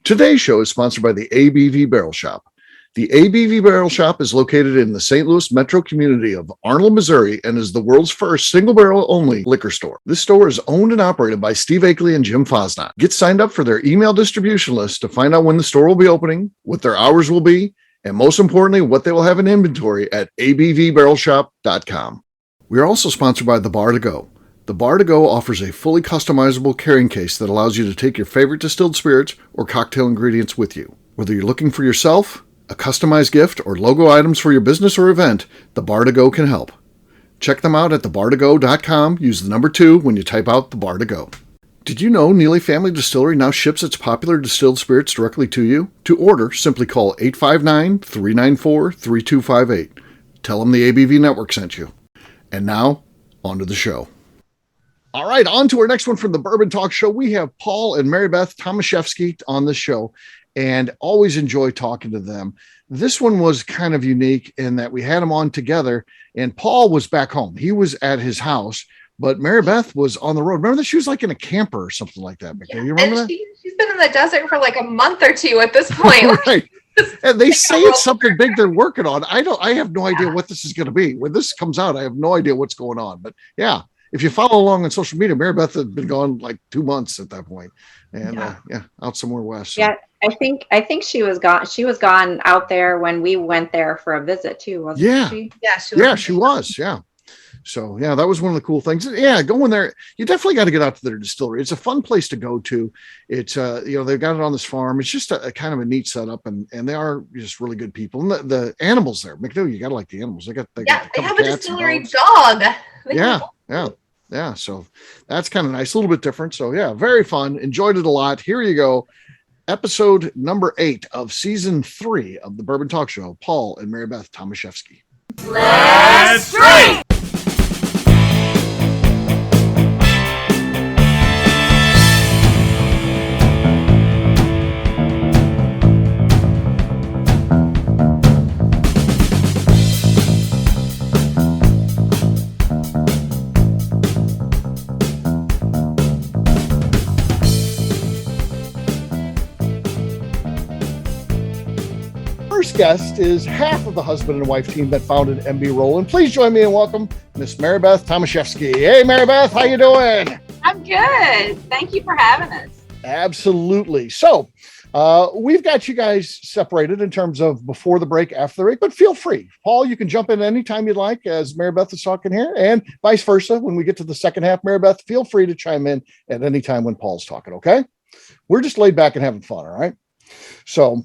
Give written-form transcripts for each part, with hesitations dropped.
Today's show is sponsored by the ABV Barrel Shop. The ABV Barrel Shop is located in the St. Louis metro community of Arnold, Missouri, and is the world's first single barrel only liquor store. This store is owned and operated by Steve Akeley and Jim Fosnot. Get signed up for their email distribution list to find out when the store will be opening, what their hours will be, and most importantly, what they will have in inventory at abvbarrelshop.com. We are also sponsored by The Bar to Go. The Bar to Go offers a fully customizable carrying case that allows you to take your favorite distilled spirits or cocktail ingredients with you. Whether you're looking for yourself, a customized gift, or logo items for your business or event, The Bar to Go can help. Check them out at thebartogo.com. Use the number 2 when you type out The Bar to Go. Did you know Neely Family Distillery now ships its popular distilled spirits directly to you? To order, simply call 859-394-3258. Tell them the ABV Network sent you. And now, on to the show. All right, on to our next one from the Bourbon Talk Show. We have Paul and Mary Beth Tomaszewski on the show, and always enjoy talking to them. This one was kind of unique in that we had them on together, and Paul was back home. He was at his house, but Mary Beth was on the road. Remember that? She was like in a camper or something like that. Yeah, you remember and that? She's been in the desert for like a month or two at this point. Right. And they say it's something big they're working on. I have no idea what this is going to be. When this comes out, I have no idea what's going on. But yeah, if you follow along on social media, Mary Beth had been gone like 2 months at that point, and out somewhere west. So. Yeah, I think she was gone. She was gone out there when we went there for a visit too, wasn't she? Yeah, she was. Yeah. So yeah, that was one of the cool things. Yeah, going there, you definitely got to get out to their distillery. It's a fun place to go to. It's they've got it on this farm. It's just a kind of a neat setup, and they are just really good people. And the animals there, McNew, you got to like the animals. They have a distillery dog. Yeah. So that's kind of nice, a little bit different. So yeah, very fun. Enjoyed it a lot. Here you go. Episode number 8 of season 3 of the Bourbon Talk Show. Paul and Mary Beth Tomaszewski. Let's drink! Guest is half of the husband and wife team that founded MB Roland. Please join me and welcome Miss Mary Beth Tomaszewski. Hey, Mary Beth, how you doing? I'm good. Thank you for having us. Absolutely. So we've got you guys separated in terms of before the break, after the break, but feel free. Paul, you can jump in anytime you'd like as Mary Beth is talking here, and vice versa. When we get to the second half, Mary Beth, feel free to chime in at any time when Paul's talking, okay? We're just laid back and having fun, all right? So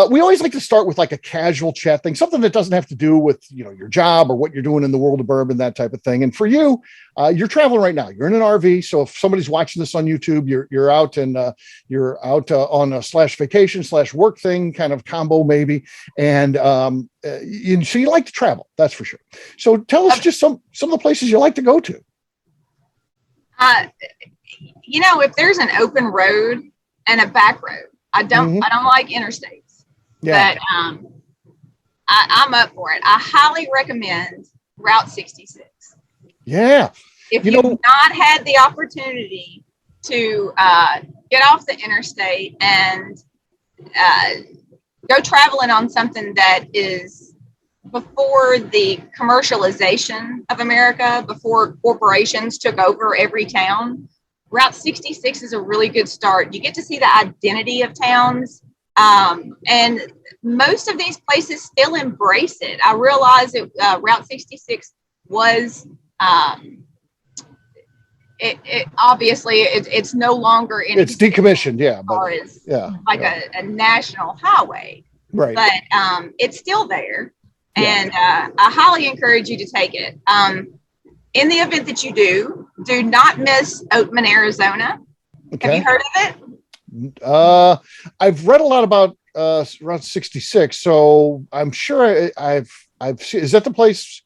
we always like to start with like a casual chat thing, something that doesn't have to do with, your job or what you're doing in the world of bourbon, that type of thing. And for you, you're traveling right now. You're in an RV. So if somebody's watching this on YouTube, you're out and you're out on a /vacation /work thing kind of combo maybe. And so you like to travel, that's for sure. So tell us just some of the places you like to go to. If there's an open road and a back road, I don't like interstates, but I'm up for it. I highly recommend Route 66. Yeah. If you've not had the opportunity to get off the interstate and go traveling on something that is before the commercialization of America, before corporations took over every town, Route 66 is a really good start. You get to see the identity of towns, and most of these places still embrace it. I realize that Route 66 was, it's no longer in. It's decommissioned, a national highway, right? But it's still there, and I highly encourage you to take it. In the event that you do not miss Oatman, Arizona. Okay. Have you heard of it? I've read a lot about Route 66, so I'm sure I've seen. Is that the place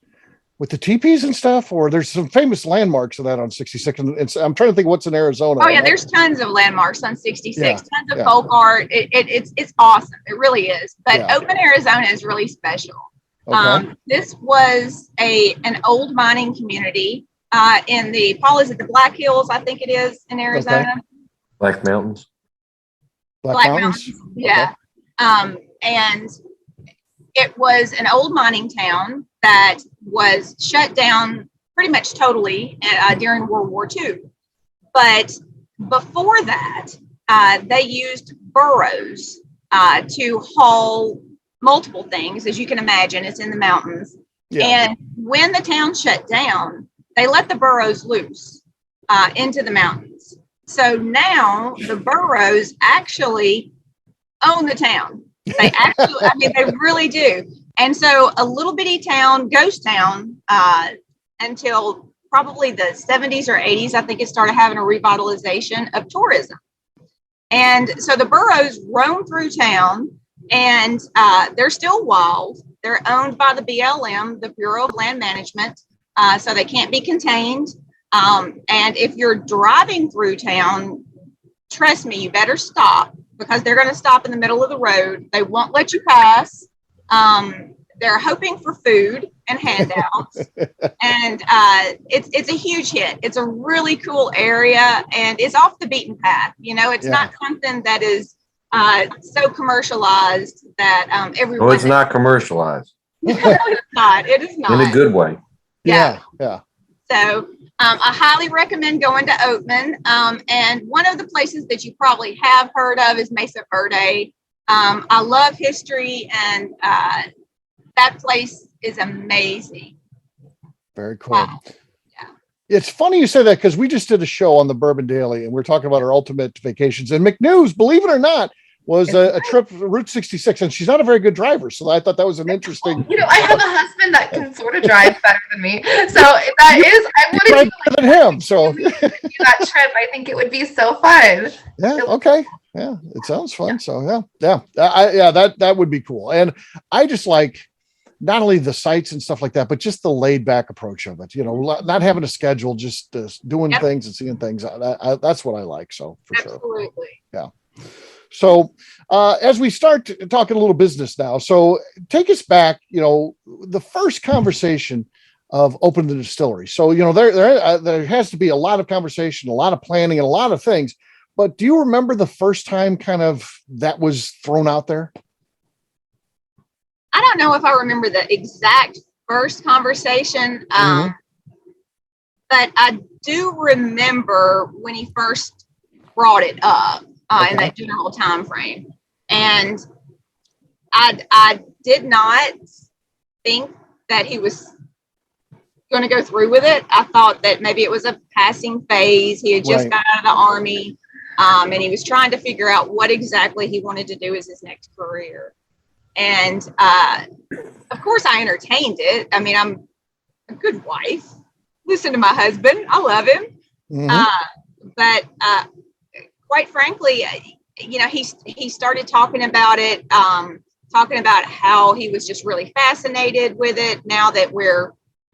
with the teepees and stuff, or there's some famous landmarks of that on 66? And I'm trying to think what's in Arizona. Oh yeah, there's tons of landmarks on 66, tons of folk art. It's awesome. It really is. But Oatman, Arizona is really special. Okay. This was an old mining community in the Black Hills, I think it is, in Arizona. Black Mountains. Black Mountains. Yeah. Okay. And it was an old mining town that was shut down pretty much totally during World War II. But before that, they used burros to haul multiple things. As you can imagine, it's in the mountains. Yeah. And when the town shut down, they let the burros loose into the mountains. So now the burros actually own the town. They actually, I mean, they really do. And so a little bitty town, ghost town, until probably the 70s or 80s, I think it started having a revitalization of tourism. And so the burros roam through town, and they're still wild. They're owned by the BLM, the Bureau of Land Management, so they can't be contained. And if you're driving through town, trust me, you better stop, because they're going to stop in the middle of the road. They won't let you pass. They're hoping for food and handouts. And it's a huge hit. It's a really cool area, and it's off the beaten path. You know, it's not something that is so commercialized that everyone. Oh, it's not commercialized. No, it's not. It is not. In a good way. Yeah. So I highly recommend going to Oatman. And one of the places that you probably have heard of is Mesa Verde. I love history, and that place is amazing. Very cool. Wow. Yeah. It's funny you say that, because we just did a show on the Bourbon Daily, and we're talking about our ultimate vacations. And McNew's, believe it or not, was a trip Route 66, and she's not a very good driver. So I thought that was an interesting. You know, I have a husband that can sort of drive better than me. So that is, I would drive better than him. So that trip, I think it would be so fun. Yeah. Okay. Yeah. It sounds fun. So yeah. That would be cool. And I just like not only the sites and stuff like that, but just the laid back approach of it, you know, not having a schedule, just doing things and seeing things. That's what I like. So for Absolutely. sure. Yeah. So as we start talking a little business now, so take us back, you know, the first conversation of opening the distillery. So, you know, there has to be a lot of conversation, a lot of planning, and a lot of things. But do you remember the first time kind of that was thrown out there? I don't know if I remember the exact first conversation, but I do remember when he first brought it up in that general time frame. And I did not think that he was going to go through with it. I thought that maybe it was a passing phase. He had just got out of the Army, and he was trying to figure out what exactly he wanted to do as his next career. And of course, I entertained it. I mean, I'm a good wife. Listen to my husband. I love him. But quite frankly, you know, he started talking about it, talking about how he was just really fascinated with it. Now that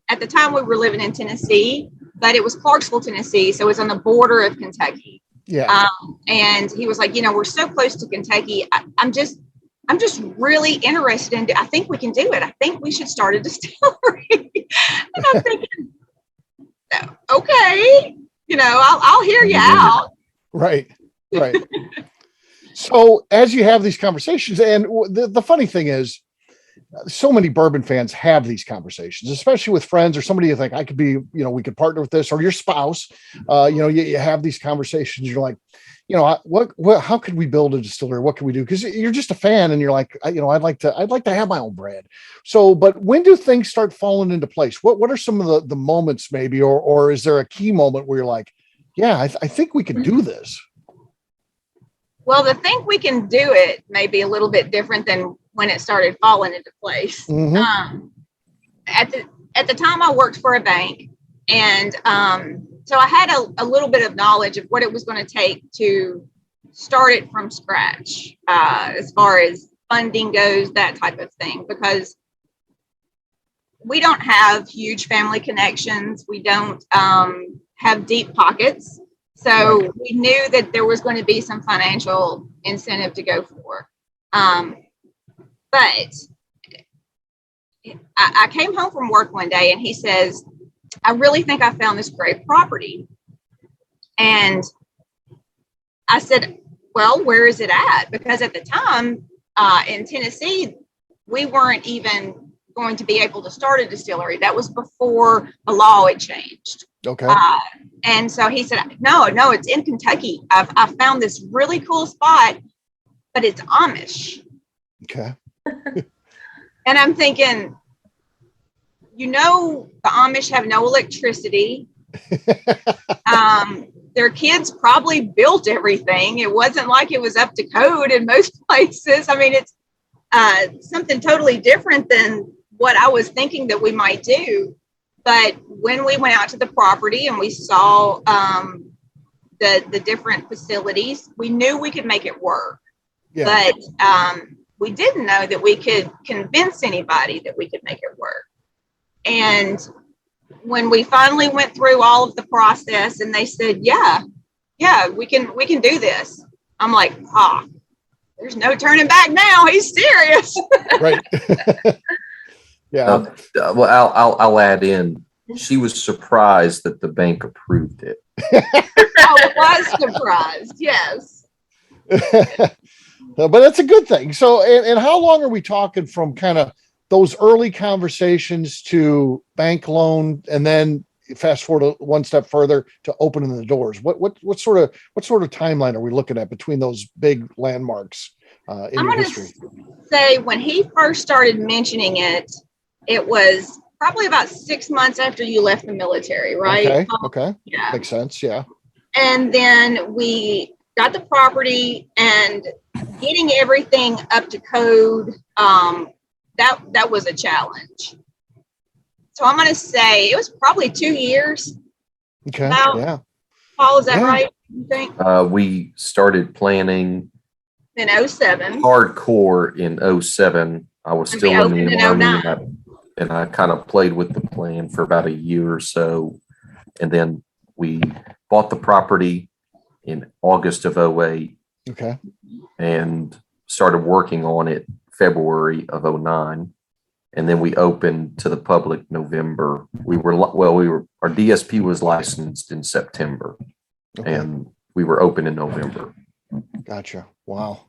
at the time we were living in Tennessee, but it was Clarksville, Tennessee. So it was on the border of Kentucky. Yeah. And he was like, you know, we're so close to Kentucky. I'm just really interested in, I think we can do it. I think we should start a distillery. And I'm thinking, okay, you know, I'll hear you out. Right. So as you have these conversations, and the funny thing is, so many bourbon fans have these conversations, especially with friends or somebody you think I could be, you know, we could partner with this, or your spouse. You know, you have these conversations. You're like, you know, what, how could we build a distillery? What can we do? Because you're just a fan, and you're like, you know, I'd like to have my own brand. So, but when do things start falling into place? What are some of the moments maybe, or is there a key moment where you're like, yeah, I think we could do this? Well, the think we can do it may be a little bit different than when it started falling into place. At the time I worked for a bank, and so I had a little bit of knowledge of what it was going to take to start it from scratch, as far as funding goes, that type of thing, because we don't have huge family connections. We don't have deep pockets. So we knew that there was going to be some financial incentive to go for. But I came home from work one day, and he says, I really think I found this great property. And I said, well, where is it at? Because at the time in Tennessee, we weren't even going to be able to start a distillery. That was before the law had changed. Okay. And so he said, no, it's in Kentucky. I found this really cool spot, but it's Amish. Okay. And I'm thinking, the Amish have no electricity. Their kids probably built everything. It wasn't like it was up to code in most places. I mean, it's something totally different than what I was thinking that we might do. But when we went out to the property and we saw the different facilities, we knew we could make it work. Yeah. But we didn't know that we could convince anybody that we could make it work. And when we finally went through all of the process and they said, yeah, we can do this. I'm like, there's no turning back now. He's serious. Right. Yeah. Well, I'll add in. She was surprised that the bank approved it. I was surprised. Yes. But that's a good thing. So, and how long are we talking from kind of those early conversations to bank loan, and then fast forward one step further to opening the doors? What sort of timeline are we looking at between those big landmarks in your history? Say when he first started mentioning it, it was probably about 6 months after you left the military, right? Okay. Yeah. Makes sense. Yeah. And then we got the property and getting everything up to code. That was a challenge. So I'm going to say it was probably 2 years. Okay. Yeah. Paul, is that right? You think? We started planning in 07. Hardcore in 07. I was still in the Army, and I kind of played with the plan for about a year or so. And then we bought the property in August of 08. Okay. And started working on it February of 09. And then we opened to the public November. Our DSP was licensed in September. Okay. And we were open in November. Gotcha. Wow.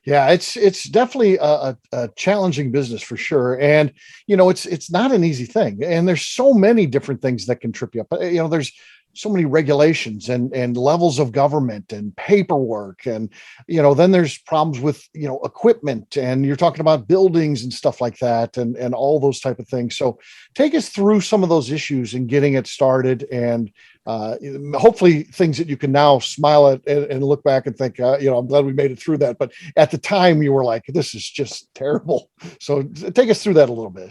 Yeah, it's definitely a challenging business for sure. And, it's not an easy thing. And there's so many different things that can trip you up. There's so many regulations and levels of government and paperwork. And, then there's problems with, equipment, and you're talking about buildings and stuff like that and all those type of things. So take us through some of those issues and getting it started, and hopefully things that you can now smile at and look back and think, I'm glad we made it through that. But at the time you were like, this is just terrible. So take us through that a little bit.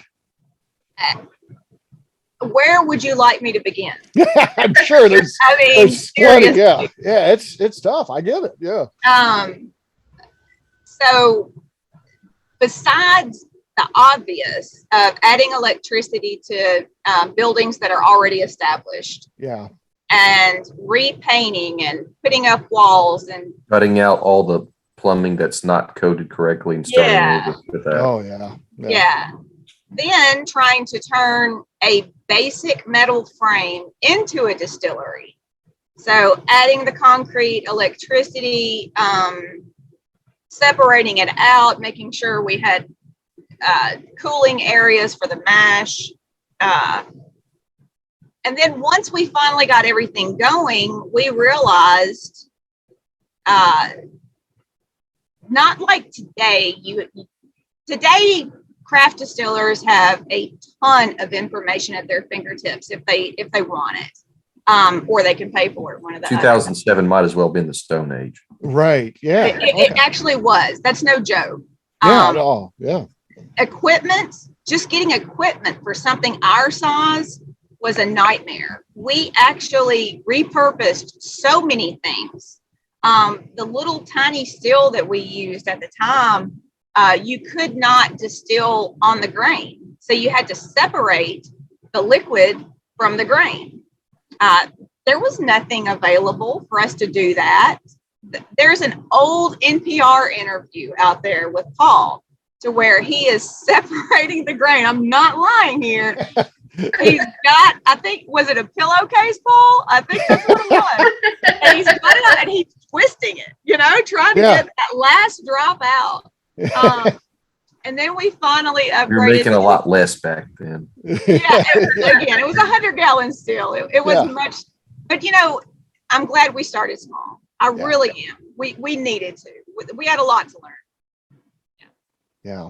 Where would you like me to begin? I'm sure there's plenty. Yeah. It's tough. I get it. Yeah. So besides the obvious of adding electricity to buildings that are already established. Yeah. And repainting and putting up walls and cutting out all the plumbing that's not coded correctly and starting over with that. Oh yeah. Yeah. Then trying to turn a basic metal frame into a distillery. So adding the concrete, electricity, separating it out, making sure we had cooling areas for the mash. And then once we finally got everything going, we realized, not like today, today craft distillers have a ton of information at their fingertips if they want it, or they can pay for it. One of the 2007 might as well have been the Stone Age. Right. Yeah. It actually was. That's no joke. Yeah. At all. Yeah. Equipment, just getting equipment for something our size was a nightmare. We actually repurposed so many things. The little tiny still that we used at the time, you could not distill on the grain. So you had to separate the liquid from the grain. There was nothing available for us to do that. There's an old NPR interview out there with Paul to where he is separating the grain. I'm not lying here. He's got, I think, was it a pillowcase, Paul? I think that's what it was. And he's got it out and he's twisting it, trying to get that last drop out. And then we finally upgraded. You're making a lot less back then. Yeah, it was 100 gallons still. It was much, but I'm glad we started small. I really am. We needed to. We had a lot to learn. Yeah.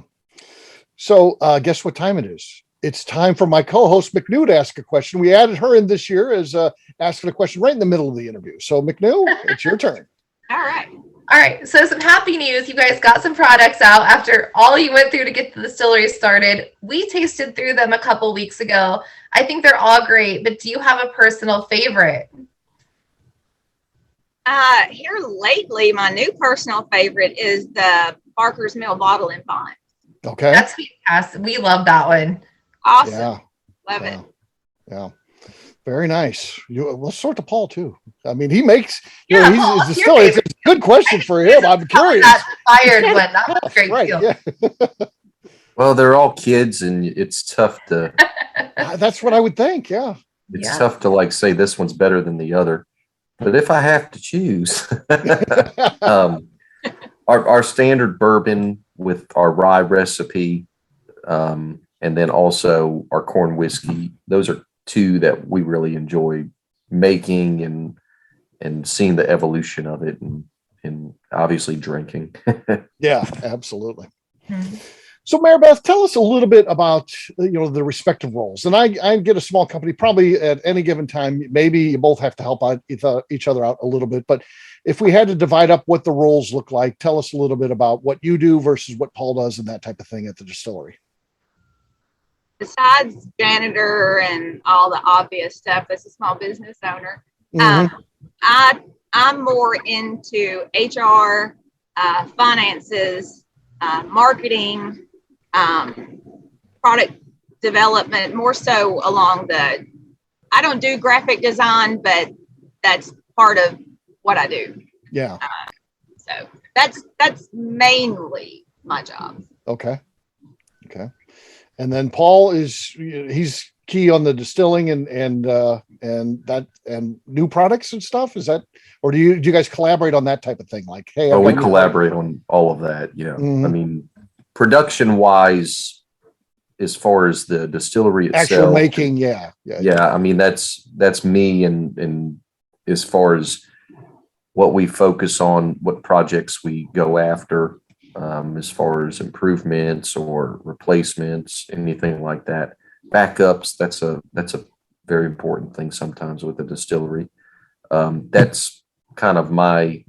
So guess what time it is? It's time for my co-host McNew to ask a question. We added her in this year as asking a question right in the middle of the interview. So McNew, it's your turn. All right. So some happy news. You guys got some products out after all you went through to get the distillery started. We tasted through them a couple weeks ago. I think they're all great, but do you have a personal favorite? Here lately, my new personal favorite is the Barker's Mill Bottle and Bond. Okay. That's fantastic. We love that one. Awesome. Yeah. Love it. Yeah. Very nice. We'll sort to Paul too. I mean, he makes, Paul, he's still, it's a good question for him. I'm curious. That fired one. That was a great deal. Yeah. Well, they're all kids and it's tough to, That's what I would think. Yeah. it's tough to say this one's better than the other. But if I have to choose, our standard bourbon with our rye recipe, and then also our corn whiskey, those are two that we really enjoy making and seeing the evolution of it and obviously drinking. Yeah, absolutely. Mm-hmm. So Mary Beth, tell us a little bit about, the respective roles. And I get a small company, probably at any given time, maybe you both have to help out each other out a little bit. But if we had to divide up what the roles look like, tell us a little bit about what you do versus what Paul does and that type of thing at the distillery. Besides janitor and all the obvious stuff as a small business owner, I'm more into HR, finances, marketing, product development, more so along I don't do graphic design, but that's part of what I do. Yeah. So that's mainly my job. Okay. And then Paul he's key on the distilling and new products and stuff. Is that, or do you guys collaborate on that type of thing? Like, hey, we collaborate on all of that. Yeah. Mm-hmm. I mean, production wise, as far as the distillery itself, actual making. Yeah. I mean, that's me. And as far as what we focus on, what projects we go after, as far as improvements or replacements, anything like that, backups, that's a very important thing sometimes with the distillery. That's kind of my,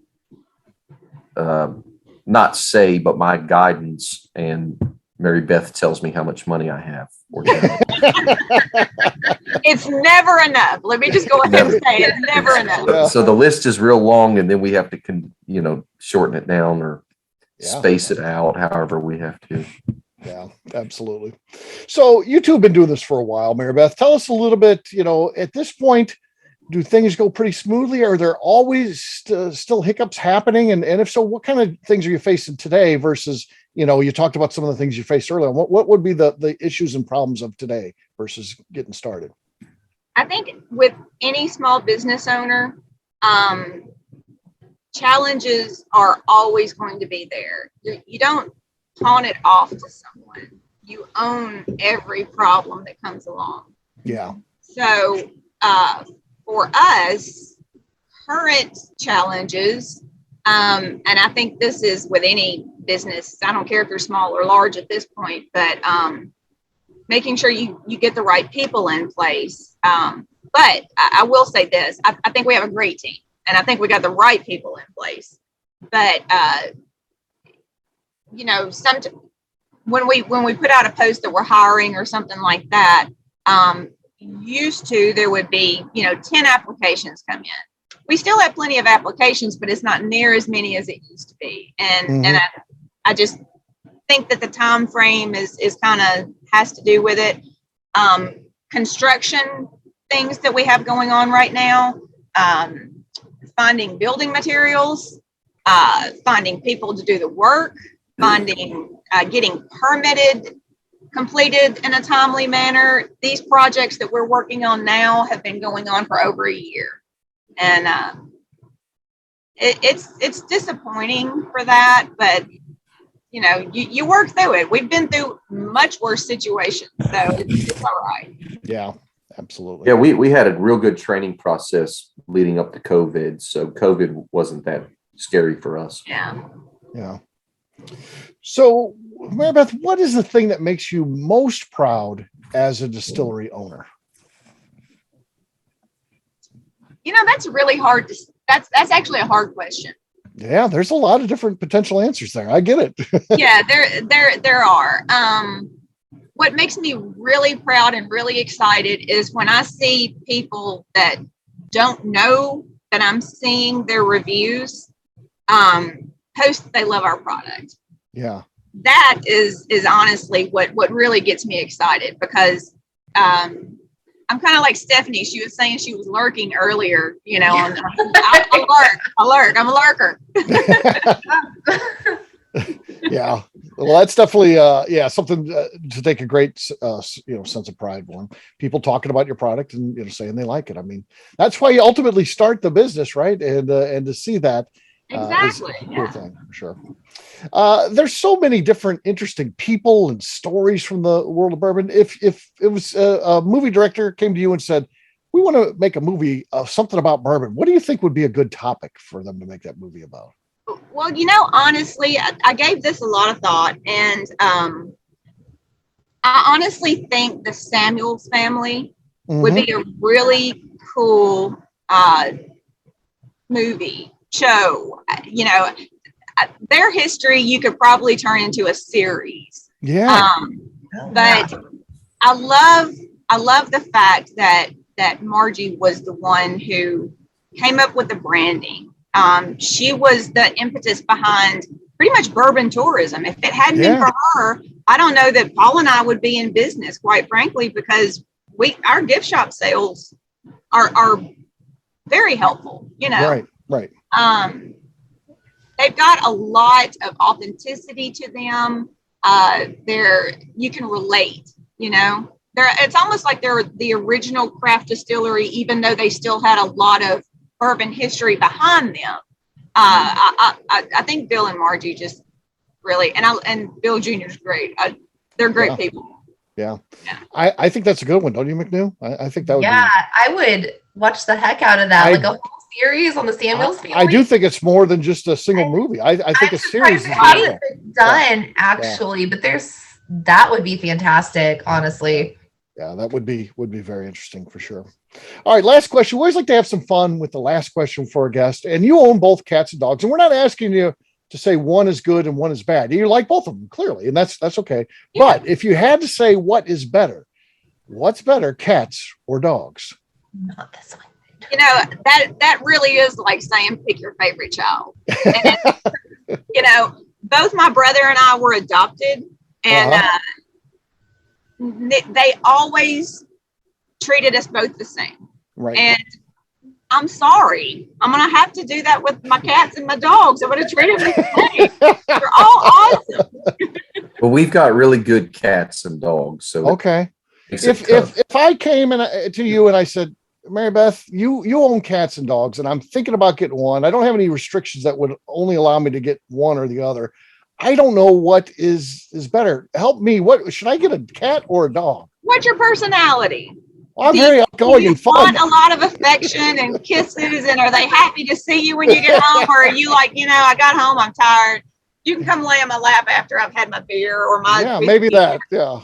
not say, but my guidance, and Mary Beth tells me how much money I have. It's never enough. Let me just go ahead and say it's never enough. So the list is real long, and then we have to, shorten it down or space it out however we have to. Yeah, absolutely. So you two have been doing this for a while, Mary Beth. Tell us a little bit, at this point, do things go pretty smoothly? Are there always still hiccups happening? And if so, what kind of things are you facing today versus, you talked about some of the things you faced earlier. What would be the issues and problems of today versus getting started? I think with any small business owner, challenges are always going to be there. You don't pawn it off to someone. You own every problem that comes along. Yeah. So for us, current challenges, and I think this is with any business, I don't care if they're small or large at this point, but making sure you get the right people in place. But I will say this, I think we have a great team, and I think we got the right people in place. But when we put out a post that we're hiring or something like that, used to, there would be, 10 applications come in. We still have plenty of applications, but it's not near as many as it used to be. And I just think that the time frame is kind of has to do with it. Construction things that we have going on right now, finding building materials, finding people to do the work, getting permitted, completed in a timely manner. These projects that we're working on now have been going on for over a year. And it's disappointing for that, but you know, you work through it. We've been through much worse situations, so it's all right. Yeah, absolutely. Yeah, we had a real good training process leading up to COVID, so COVID wasn't that scary for us. Yeah. Yeah. So, Mary Beth, what is the thing that makes you most proud as a distillery owner? You know, that's really hard to. That's actually a hard question. Yeah, there's a lot of different potential answers there. I get it. Yeah, there are. What makes me really proud and really excited is when I see people that don't know that I'm seeing their reviews post that they love our product. Yeah. That is honestly what really gets me excited, because I'm kind of like Stephanie. She was saying she was lurking earlier, you know, I lurk. I'm a lurker. Yeah. Well, that's definitely, something to take a great, sense of pride for. People talking about your product and, saying they like it. I mean, that's why you ultimately start the business, right? And to see that. Exactly. Is a cool thing, for sure. There's so many different interesting people and stories from the world of bourbon. If it was a movie director came to you and said, we want to make a movie of something about bourbon, what do you think would be a good topic for them to make that movie about? Well, you know, honestly, I gave this a lot of thought, and I honestly think the Samuels family would be a really cool movie show. You know, their history you could probably turn into a series. Yeah. But I love the fact that Margie was the one who came up with the branding. She was the impetus behind pretty much bourbon tourism. If it hadn't been for her, I don't know that Paul and I would be in business, quite frankly, because our gift shop sales are very helpful, you know. Right. They've got a lot of authenticity to them. You can relate, you know. It's almost like they're the original craft distillery, even though they still had a lot of bourbon history behind them. I think Bill and Margie just really, and Bill Jr. is great. They're great people. Yeah. I think that's a good one, don't you, McNew? I think that would be. I would watch the heck out of that. Like a whole series on the Samuels family. I do think it's more than just a single movie. I think a series is done actually, but that would be fantastic, honestly. Yeah, that would be very interesting for sure. All right, last question. We always like to have some fun with the last question for a guest. And you own both cats and dogs, and we're not asking you to say one is good and one is bad. You like both of them, clearly, and that's okay. Yeah. But if you had to say what is better, what's better, cats or dogs? Not this one. You know, that really is like saying pick your favorite child. And, you know, both my brother and I were adopted, and they always treated us both the same. Right. And I'm sorry, I'm going to have to do that with my cats and my dogs. I'm going to treat them the same. They're all awesome. Well, we've got really good cats and dogs. So okay. If I came to you and I said, Mary Beth, you own cats and dogs, and I'm thinking about getting one. I don't have any restrictions that would only allow me to get one or the other. I don't know what is better. Help me. What should I get, a cat or a dog? What's your personality? Well, I'm very outgoing and fun. Want a lot of affection and kisses, and are they happy to see you when you get home, or are you like, I got home, I'm tired. You can come lay on my lap after I've had my beer or my. Yeah, maybe that. Yeah.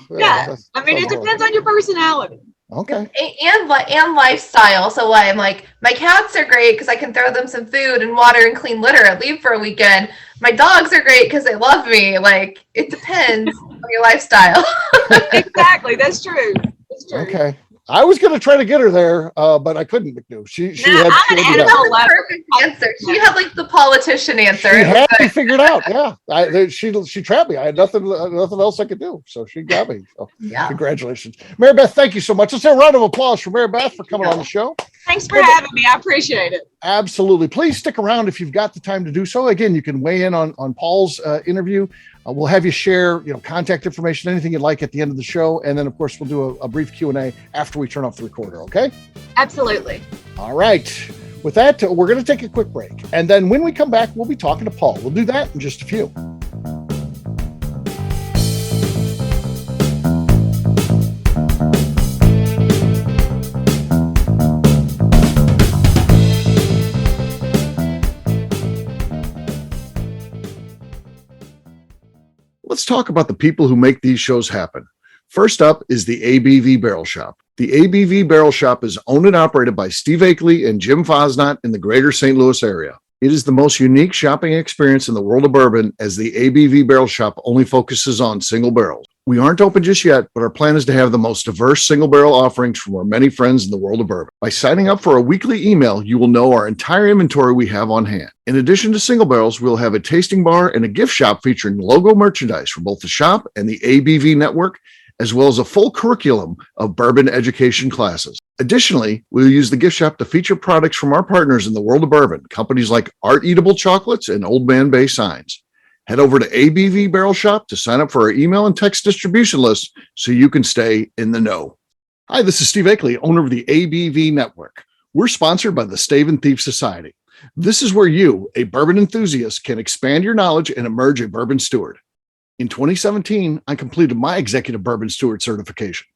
I mean, it depends on your personality. Okay. And lifestyle. So I'm like, my cats are great because I can throw them some food and water and clean litter and leave for a weekend. My dogs are great because they love me. Like, it depends on your lifestyle. Exactly. That's true. That's true. Okay. I was going to try to get her there, but I couldn't. She had an animal the perfect answer. She had like the politician answer. She had me figured out. Yeah, she trapped me. I had nothing else I could do, so she got me. So, congratulations, Mary Beth. Thank you so much. Let's have a round of applause for Mary Beth for coming on the show. Thanks for having me. I appreciate it. Absolutely. Please stick around if you've got the time to do so. Again, you can weigh in on Paul's interview. We'll have you share, contact information, anything you'd like at the end of the show. And then, of course, we'll do a brief Q&A after we turn off the recorder, okay? Absolutely. All right. With that, we're going to take a quick break. And then when we come back, we'll be talking to Paul. We'll do that in just a few. Let's talk about the people who make these shows happen. First up is the ABV Barrel Shop. The ABV Barrel Shop is owned and operated by Steve Akeley and Jim Fosnot in the greater St. Louis area. It is the most unique shopping experience in the world of bourbon, as the ABV Barrel Shop only focuses on single barrels. We aren't open just yet, but our plan is to have the most diverse single barrel offerings from our many friends in the world of bourbon. By signing up for a weekly email, you will know our entire inventory we have on hand. In addition to single barrels, we'll have a tasting bar and a gift shop featuring logo merchandise for both the shop and the ABV network, as well as a full curriculum of bourbon education classes. Additionally, we'll use the gift shop to feature products from our partners in the world of bourbon, companies like Art Eatable Chocolates and Old Man Bay Signs. Head over to ABV Barrel Shop to sign up for our email and text distribution list so you can stay in the know. Hi, this is Steve Akeley, owner of the ABV Network. We're sponsored by the Stave and Thief Society. This is where you, a bourbon enthusiast, can expand your knowledge and emerge a bourbon steward. In 2017, I completed my Executive Bourbon Steward certification.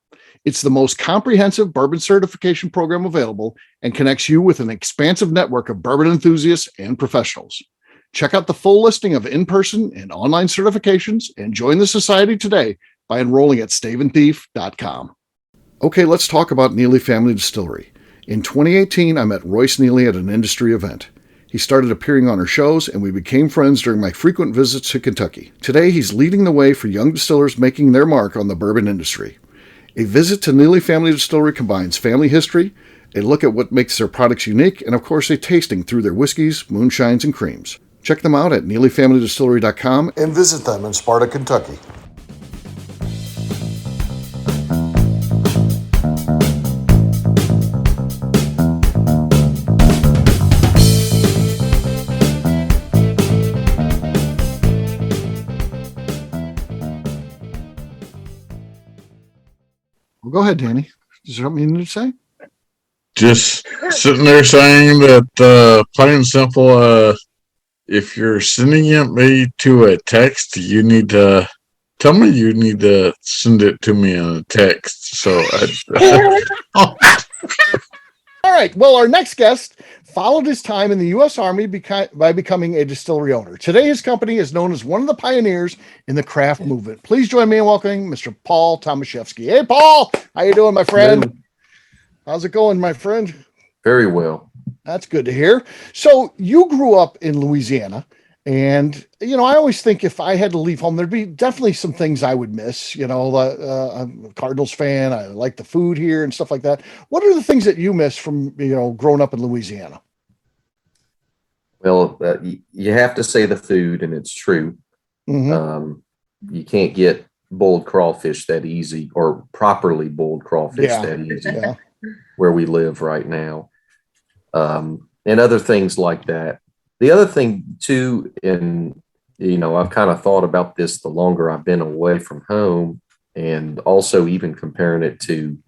It's the most comprehensive bourbon certification program available and connects you with an expansive network of bourbon enthusiasts and professionals. Check out the full listing of in-person and online certifications and join the society today by enrolling at staveandthief.com. Okay, let's talk about Neely Family Distillery. In 2018, I met Royce Neely at an industry event. He started appearing on our shows, and we became friends during my frequent visits to Kentucky. Today, he's leading the way for young distillers making their mark on the bourbon industry. A visit to Neely Family Distillery combines family history, a look at what makes their products unique, and of course a tasting through their whiskeys, moonshines, and creams. Check them out at NeelyFamilyDistillery.com and visit them in Sparta, Kentucky. Well, go ahead, Danny. Is there something you need to say? Just sitting there saying that, plain and simple, if you're sending me to a text, you need to tell me you need to send it to me in a text. So, All right. Well, our next guest followed his time in the U.S. Army by becoming a distillery owner. Today, his company is known as one of the pioneers in the craft movement. Please join me in welcoming Mr. Paul Tomaszewski. Hey, Paul. How you doing, my friend? Hello. How's it going, my friend? Very well. That's good to hear. So you grew up in Louisiana, and, you know, I always think if I had to leave home, there'd be definitely some things I would miss. You know, I'm a Cardinals fan. I like the food here and stuff like that. What are the things that you miss from, you know, growing up in Louisiana? Well, you have to say the food, and it's true. Mm-hmm. You can't get boiled crawfish that easy, or properly boiled crawfish that easy where we live right now. And other things like that. The other thing too, and, you know, I've kind of thought about this the longer I've been away from home, and also even comparing it to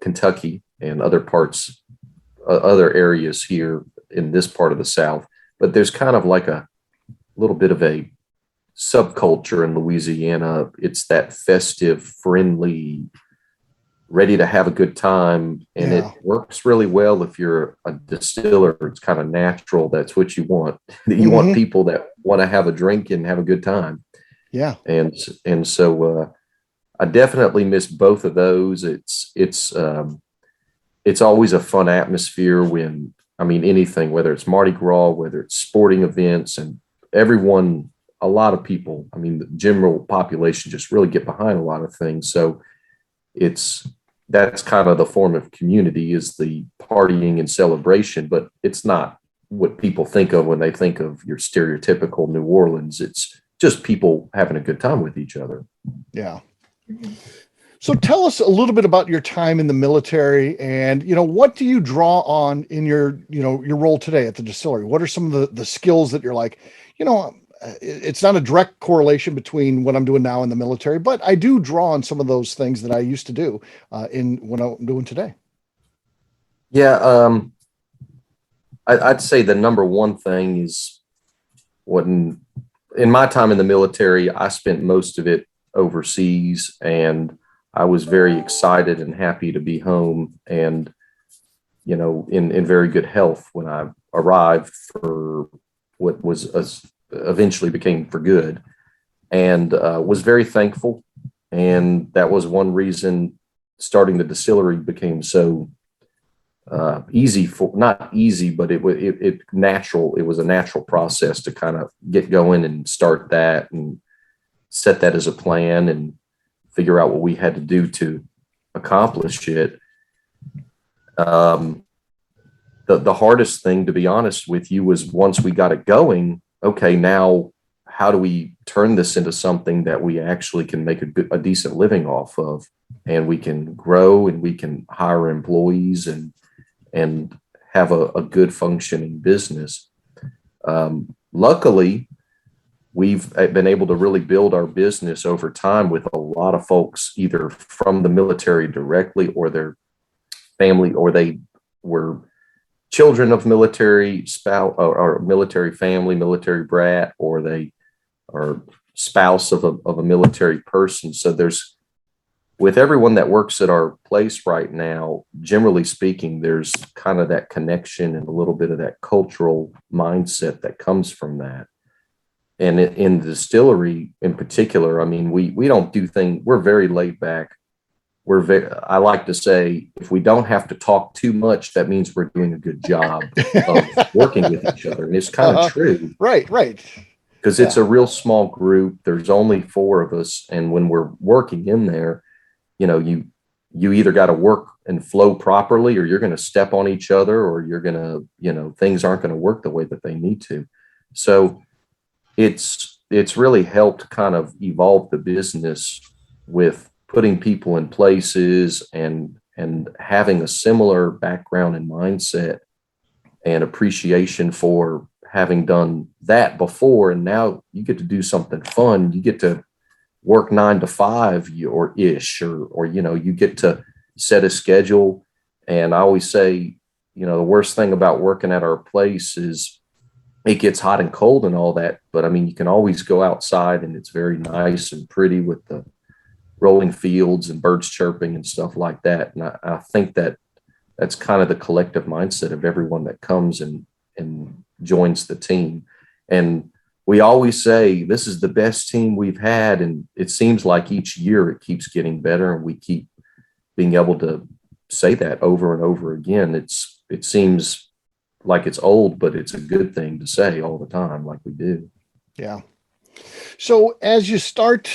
Kentucky and other parts, other areas here in this part of the South. But there's kind of like a little bit of a subculture in Louisiana. It's that festive, friendly, ready to have a good time. And it works really well if you're a distiller. It's kind of natural. That's what you want. You want people that want to have a drink and have a good time. Yeah. And so I definitely miss both of those. It's always a fun atmosphere when, I mean, anything, whether it's Mardi Gras, whether it's sporting events, and everyone, a lot of people, I mean, the general population just really get behind a lot of things. So that's kind of the form of community, is the partying and celebration, but it's not what people think of when they think of your stereotypical New Orleans. It's just people having a good time with each other. Yeah. So tell us a little bit about your time in the military, and, you know, what do you draw on in your, you know, your role today at the distillery? What are some of the skills that you're like, you know, it's not a direct correlation between what I'm doing now in the military, but I do draw on some of those things that I used to do in what I'm doing today. Yeah. I'd say the number one thing is in my time in the military, I spent most of it overseas, and I was very excited and happy to be home and, in very good health when I arrived for what was eventually became for good, and was very thankful. And that was one reason starting the distillery became so easy not easy, but it natural. It was a natural process to kind of get going and start that and set that as a plan and figure out what we had to do to accomplish it. The hardest thing, to be honest with you, was once we got it going, okay, now how do we turn this into something that we actually can make a decent living off of, and we can grow and we can hire employees and have a good functioning business. Luckily, we've been able to really build our business over time with a lot of folks either from the military directly or their family, or they were children of military spouse or military family, military brat, or they are spouse of a military person. So with everyone that works at our place right now, generally speaking, there's kind of that connection and a little bit of that cultural mindset that comes from that. And in the distillery in particular, I mean, we don't do things, we're very laid back. I like to say, if we don't have to talk too much, that means we're doing a good job of working with each other. And it's kind of true. Right. Because it's a real small group. There's only 4 of us. And when we're working in there, you either got to work and flow properly, or you're going to step on each other, or you're going to, things aren't going to work the way that they need to. So it's really helped kind of evolve the business with putting people in places and having a similar background and mindset and appreciation for having done that before. And now you get to do something fun. You get to work 9 to 5 or you get to set a schedule. And I always say, the worst thing about working at our place is it gets hot and cold and all that. But I mean, you can always go outside and it's very nice and pretty with the rolling fields and birds chirping and stuff like that. And I think that's kind of the collective mindset of everyone that comes and joins the team. And we always say this is the best team we've had, and it seems like each year it keeps getting better, and we keep being able to say that over and over again. It seems like it's old, but it's a good thing to say all the time, like we do. Yeah. So as you start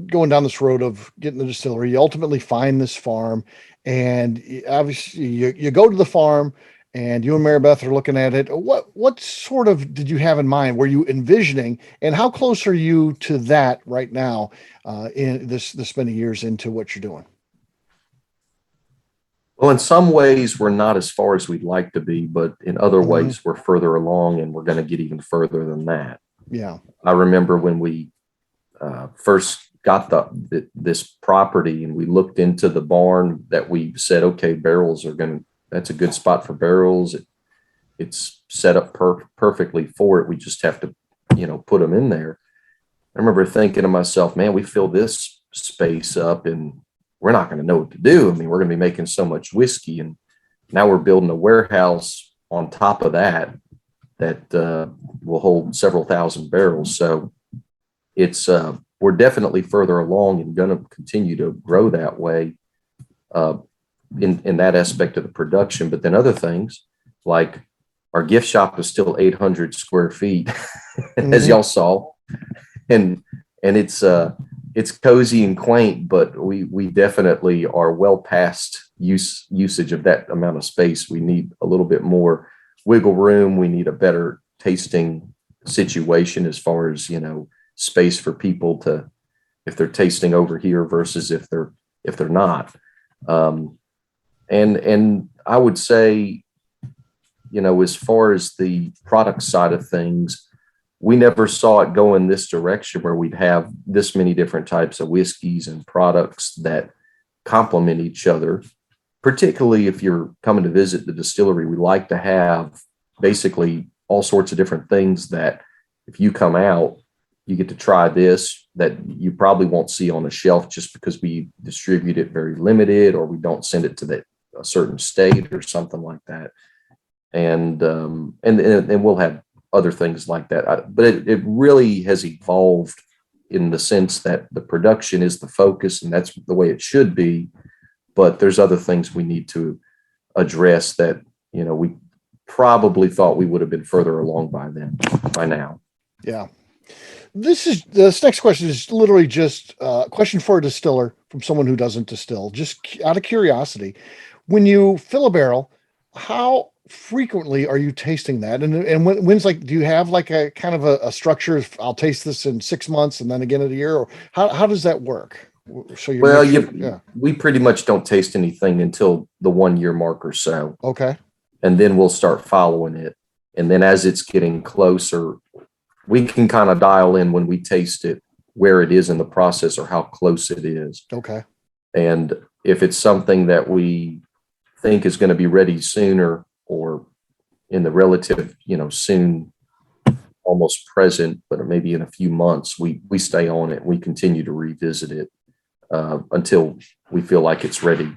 going down this road of getting the distillery, you ultimately find this farm, and obviously you go to the farm. And you and Mary Beth are looking at it. What sort of did you have in mind? Were you envisioning, and how close are you to that right now in this many years into what you're doing? Well, in some ways, we're not as far as we'd like to be, but in other ways, we're further along, and we're going to get even further than that. Yeah. I remember when we first got this property and we looked into the barn, that we said, okay, that's a good spot for barrels. It's set up perfectly for it. We just have to, put them in there. I remember thinking to myself, man, we fill this space up and we're not going to know what to do. I mean, we're going to be making so much whiskey, and now we're building a warehouse on top of that will hold several thousand barrels. So we're definitely further along and going to continue to grow that way. In that aspect of the production, but then other things like our gift shop is still 800 square feet, as y'all saw, and it's cozy and quaint, but we definitely are well past usage of that amount of space. We need a little bit more wiggle room. We need a better tasting situation as far as space for people to, if they're tasting over here versus if they're not. And I would say, as far as the product side of things, we never saw it go in this direction where we'd have this many different types of whiskeys and products that complement each other. Particularly if you're coming to visit the distillery, we like to have basically all sorts of different things that if you come out, you get to try this that you probably won't see on the shelf just because we distribute it very limited, or we don't send it to a certain state or something like that. And we'll have other things like that. But it really has evolved in the sense that the production is the focus, and that's the way it should be. But there's other things we need to address that, we probably thought we would have been further along by now. Yeah. This next question is literally just a question for a distiller from someone who doesn't distill, just out of curiosity. When you fill a barrel, how frequently are you tasting that? And when's do you have a kind of a structure? I'll taste this in 6 months and then again in a year, or how does that work? So we pretty much don't taste anything until the 1 year mark or so. Okay. And then we'll start following it. And then as it's getting closer, we can kind of dial in when we taste it, where it is in the process or how close it is. Okay. And if it's something that we think is going to be ready sooner or in the relative, soon, almost present, but maybe in a few months, we stay on it. We continue to revisit it until we feel like it's ready.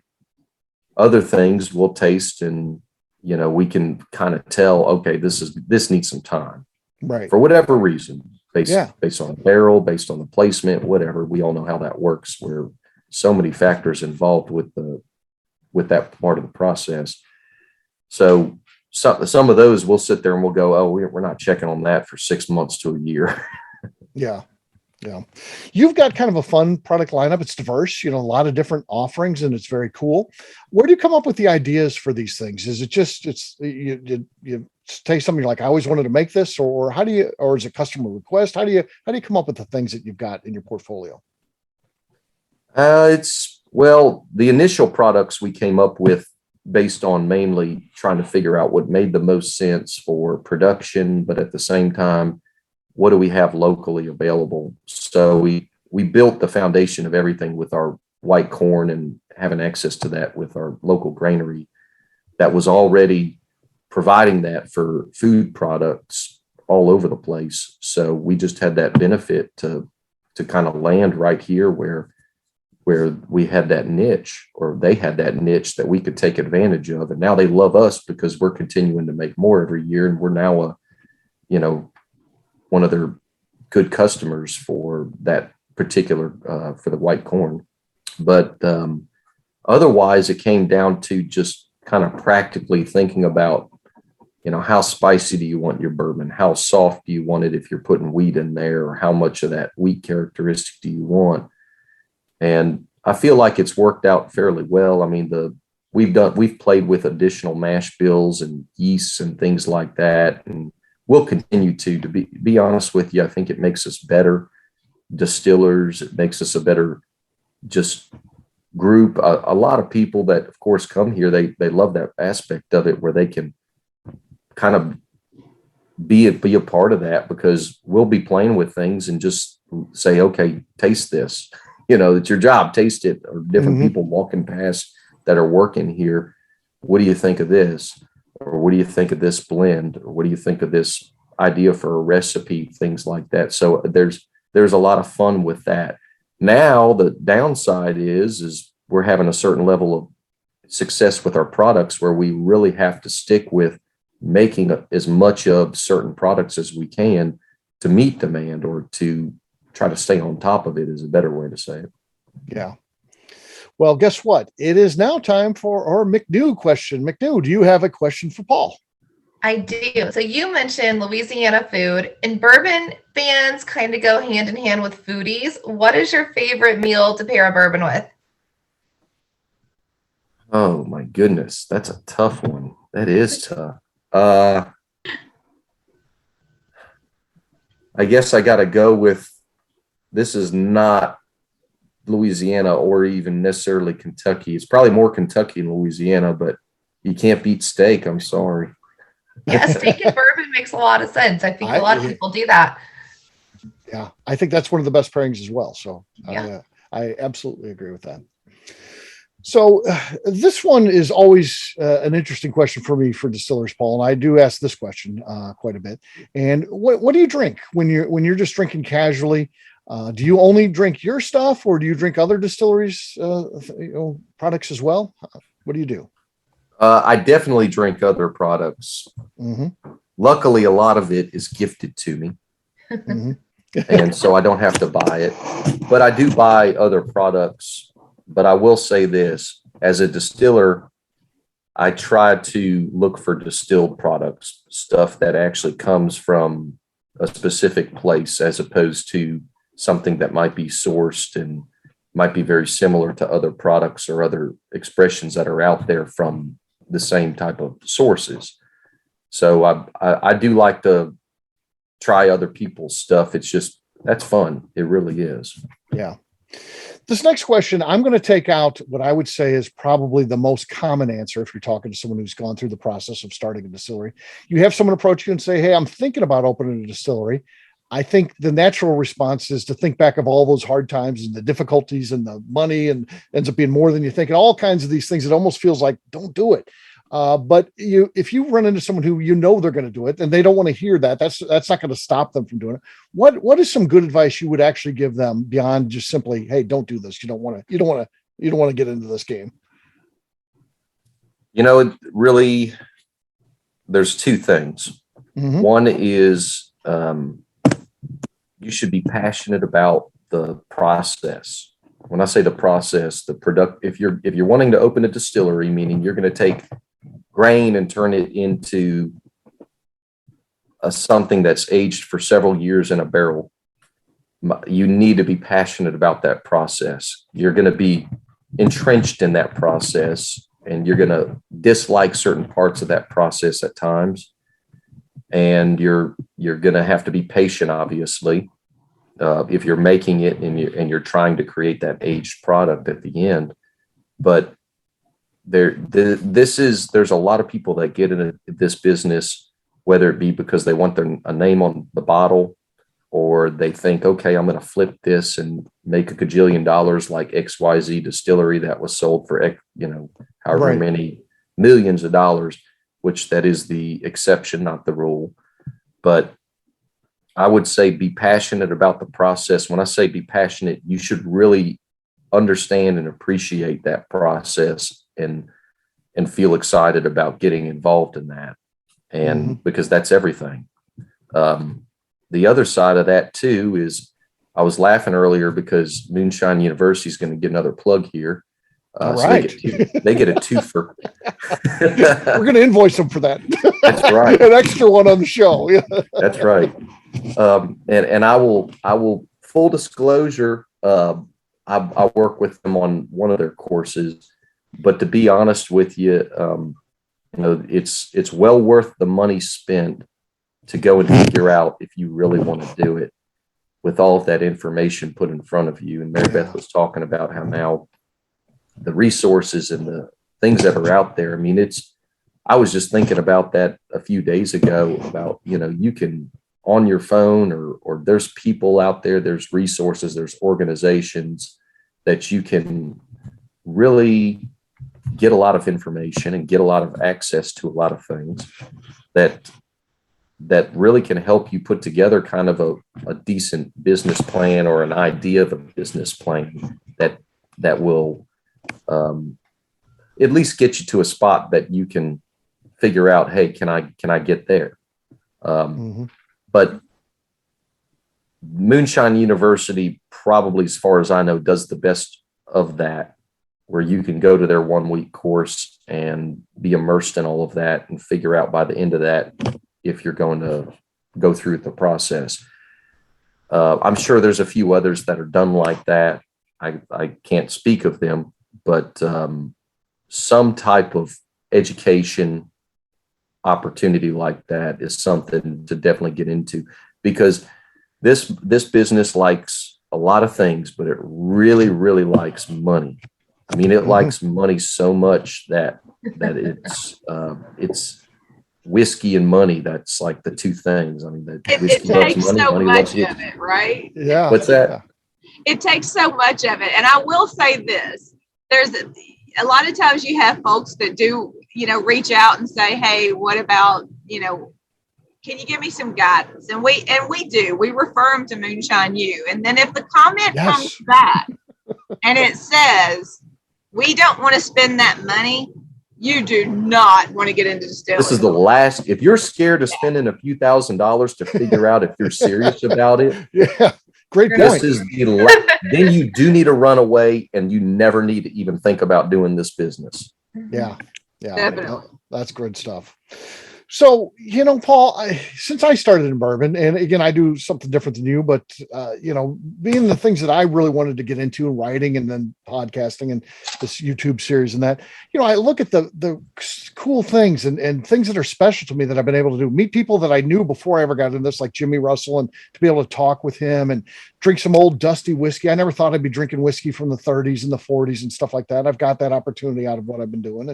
Other things we'll taste and, we can kind of tell, okay, this needs some time. Right. For whatever reason, based on the barrel, based on the placement, whatever. We all know how that works, where so many factors involved with that part of the process. So some of those we'll sit there and we'll go, oh, we're not checking on that for 6 months to a year. Yeah. Yeah. You've got kind of a fun product lineup. It's diverse, a lot of different offerings, and it's very cool. Where do you come up with the ideas for these things? Is it just, you taste something like, I always wanted to make this, or is it customer request? How do you come up with the things that you've got in your portfolio? The initial products we came up with based on mainly trying to figure out what made the most sense for production, but at the same time, what do we have locally available? So we built the foundation of everything with our white corn and having access to that with our local granary that was already providing that for food products all over the place. So we just had that benefit to kind of land right here where we had that niche, or they had that niche that we could take advantage of. And now they love us because we're continuing to make more every year. And we're now one of their good customers for that particular, for the white corn. But otherwise it came down to just kind of practically thinking about, how spicy do you want your bourbon? How soft do you want it if you're putting wheat in there, or how much of that wheat characteristic do you want? And I feel like it's worked out fairly well. I mean, we've played with additional mash bills and yeasts and things like that. And we'll continue to be honest with you. I think it makes us better distillers. It makes us a better just group. A lot of people that of course come here, they love that aspect of it where they can kind of be a part of that, because we'll be playing with things and just say, okay, taste this. It's your job, taste it. Or different people walking past that are working here. What do you think of this? Or what do you think of this blend? Or what do you think of this idea for a recipe? Things like that. So there's a lot of fun with that. Now the downside is we're having a certain level of success with our products where we really have to stick with making as much of certain products as we can to meet demand, or to try to stay on top of it, is a better way to say it. Yeah. Well, guess what? It is now time for our McNew question. McNew, do you have a question for Paul? I do. So you mentioned Louisiana food, and bourbon fans kind of go hand in hand with foodies. What is your favorite meal to pair a bourbon with? Oh my goodness. That's a tough one. That is tough. I guess I got to go with, this is not Louisiana or even necessarily Kentucky. It's probably more Kentucky than Louisiana, but you can't beat steak. I'm sorry. Yeah, steak and bourbon makes a lot of sense. I think a lot of people do that. Yeah, I think that's one of the best pairings as well. So yeah. I absolutely agree with that. So this one is always an interesting question for me for distillers, Paul, and I do ask this question quite a bit. And what do you drink when you're just drinking casually? Do you only drink your stuff, or do you drink other distilleries' products as well? What do you do? I definitely drink other products. Mm-hmm. Luckily, a lot of it is gifted to me. Mm-hmm. And so I don't have to buy it, but I do buy other products. But I will say this, as a distiller, I try to look for distilled products, stuff that actually comes from a specific place, as opposed to something that might be sourced and might be very similar to other products or other expressions that are out there from the same type of sources. So I do like to try other people's stuff. It's just, that's fun. It really is. Yeah. This next question, I'm going to take out what I would say is probably the most common answer if you're talking to someone who's gone through the process of starting a distillery. You have someone approach you and say, hey, I'm thinking about opening a distillery. I think the natural response is to think back of all those hard times and the difficulties and the money, and ends up being more than you think, and all kinds of these things. It almost feels like, don't do it. But if you run into someone who they're going to do it and they don't want to hear that, that's not going to stop them from doing it. What is some good advice you would actually give them beyond just simply, hey, don't do this. You don't want to get into this game. It really, there's two things. Mm-hmm. One is you should be passionate about the process. When I say the process, the product, if you're wanting to open a distillery, meaning you're going to take grain and turn it into something that's aged for several years in a barrel, you need to be passionate about that process. You're going to be entrenched in that process, and you're going to dislike certain parts of that process at times. And you're going to have to be patient, obviously, if you're making it and you're trying to create that aged product at the end. But there's a lot of people that get into this business, whether it be because they want a name on the bottle, or they think, okay, I'm going to flip this and make a gajillion dollars like XYZ distillery that was sold for, however Right. many millions of dollars, which that is the exception, not the rule. But I would say be passionate about the process. When I say be passionate, you should really understand and appreciate that process and feel excited about getting involved in that. And because that's everything. The other side of that too is, I was laughing earlier because Moonshine University is going to get another plug here. All so right. they get a twofer. We're going to invoice them for that. That's right. An extra one on the show. Yeah. That's right. And I will full disclosure, I work with them on one of their courses, but to be honest with you, it's well worth the money spent to go and figure out if you really want to do it, with all of that information put in front of you. And Mary Beth was talking about how now the resources and the things that are out there. I mean, I was just thinking about that a few days ago about, you can on your phone or there's people out there, there's resources, there's organizations that you can really get a lot of information and get a lot of access to a lot of things that really can help you put together kind of a decent business plan, or an idea of a business plan that will at least get you to a spot that you can figure out, hey, can I get there? But Moonshine University, probably as far as I know, does the best of that, where you can go to their 1 week course and be immersed in all of that and figure out by the end of that if you're going to go through the process. I'm sure there's a few others that are done like that. I can't speak of them, but some type of education opportunity like that is something to definitely get into, because this business likes a lot of things, but it really, really likes money. I mean, it likes money so much that it's whiskey and money. That's like the two things. I mean, it takes so much of it, right? Yeah. What's that? It takes so much of it. And I will say this, there's a lot of times you have folks that do, reach out and say, hey, what about, can you give me some guidance? And we do. We refer them to Moonshine U. And then if the comment comes back and it says, we don't want to spend that money, you do not want to get into distilling. This is the last. If you're scared of spending a few $1,000s to figure out if you're serious about it, yeah, great point. This is then you do need to run away, and you never need to even think about doing this business. Yeah, Definitely. That's good stuff. So, Paul, since I started in bourbon, and again, I do something different than you, but, being the things that I really wanted to get into, writing and then podcasting and this YouTube series and that, I look at the cool things and things that are special to me that I've been able to do, meet people that I knew before I ever got into this, like Jimmy Russell, and to be able to talk with him and drink some old dusty whiskey. I never thought I'd be drinking whiskey from the 30s and the 40s and stuff like that. I've got that opportunity out of what I've been doing.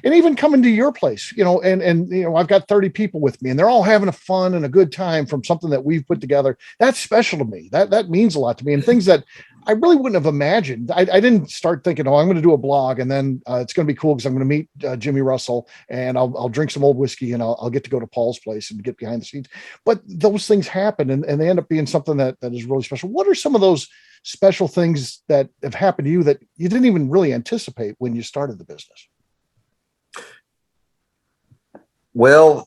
And even coming to your place, and I've got 30 people with me and they're all having a fun and a good time from something that we've put together. That's special to me. That means a lot to me, and things that I really wouldn't have imagined. I didn't start thinking, I'm going to do a blog and then it's going to be cool because I'm going to meet Jimmy Russell and I'll drink some old whiskey and I'll get to go to Paul's place and get behind the scenes. But those things happen and they end up being something that is really special. What are some of those special things that have happened to you that you didn't even really anticipate when you started the business? Well,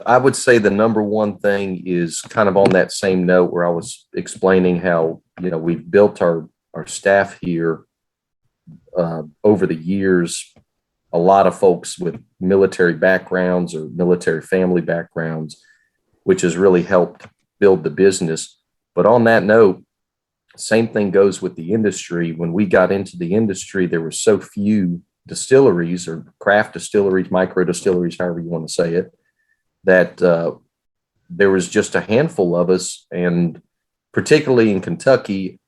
I would say the number one thing is kind of on that same note where I was explaining how, we've built our staff here over the years, a lot of folks with military backgrounds or military family backgrounds, which has really helped build the business. But on that note, same thing goes with the industry. When we got into the industry, there were so few distilleries or craft distilleries, micro distilleries, however you want to say it, that there was just a handful of us. And particularly in Kentucky,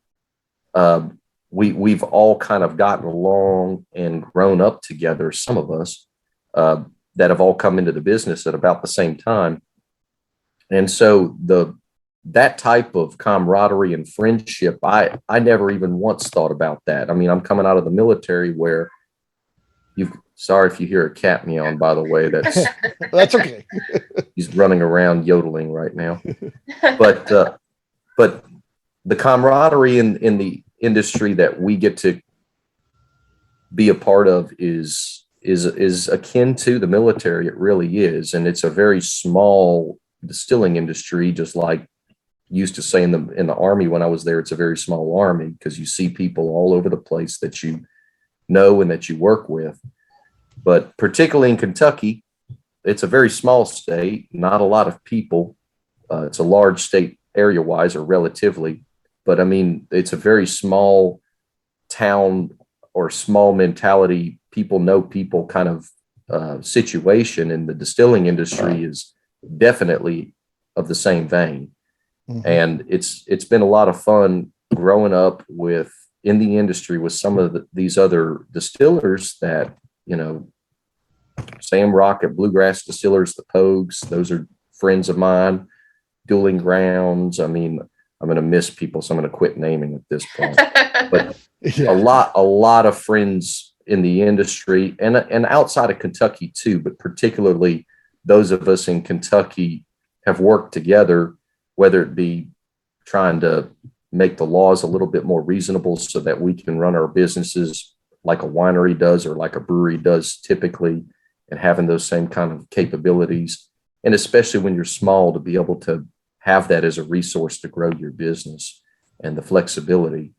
we've all kind of gotten along and grown up together, some of us that have all come into the business at about the same time. And so that type of camaraderie and friendship, I never even once thought about that. I mean, I'm coming out of the military where sorry if you hear a cat meowing, by the way, that's okay. He's running around yodeling right now. But the camaraderie in the industry that we get to be a part of is akin to the military. It really is. And it's a very small distilling industry, just like used to say in the Army when I was there. It's a very small army because you see people all over the place that you know and that you work with. But particularly in Kentucky, it's a very small state, not a lot of people. It's a large state area-wise or relatively, but I mean, it's a very small town or small mentality, people know people kind of situation, and the distilling industry is definitely of the same vein. Mm-hmm. And it's been a lot of fun growing up in the industry with some of these other distillers that, Sam Rocket, Bluegrass Distillers, the Pogues, those are friends of mine. Dueling Grounds. I mean, I'm going to miss people, so I'm going to quit naming at this point. But yeah. a lot of friends in the industry and outside of Kentucky too, but particularly those of us in Kentucky have worked together, whether it be trying to make the laws a little bit more reasonable so that we can run our businesses like a winery does or like a brewery does typically, and having those same kind of capabilities. And especially when you're small, to be able to have that as a resource to grow your business and the flexibility.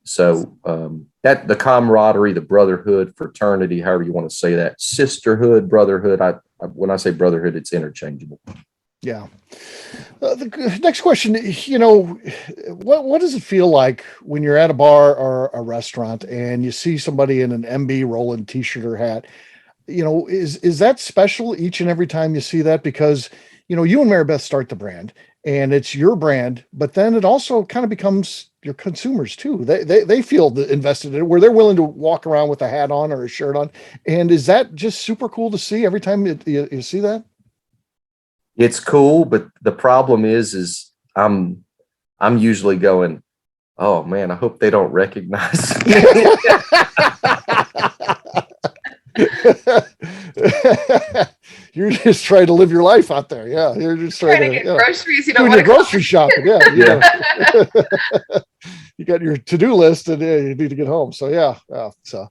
So that the camaraderie, the brotherhood, fraternity, however you want to say that, sisterhood, brotherhood. When I say brotherhood, it's interchangeable. Yeah. The next question, what does it feel like when you're at a bar or a restaurant and you see somebody in an MB Roland t-shirt or hat? Is that special each and every time you see that? Because, you and Mary Beth start the brand and it's your brand, but then it also kind of becomes your consumers too. They feel invested in it, where they're willing to walk around with a hat on or a shirt on. And is that just super cool to see every time you see that? It's cool, but the problem is I'm usually going, Oh man, I hope they don't recognize me. You're just trying to live your life out there. Yeah. You're just trying to get groceries. You don't doing want your to grocery shopping. Yeah. You got your to-do list and you need to get home. So yeah. So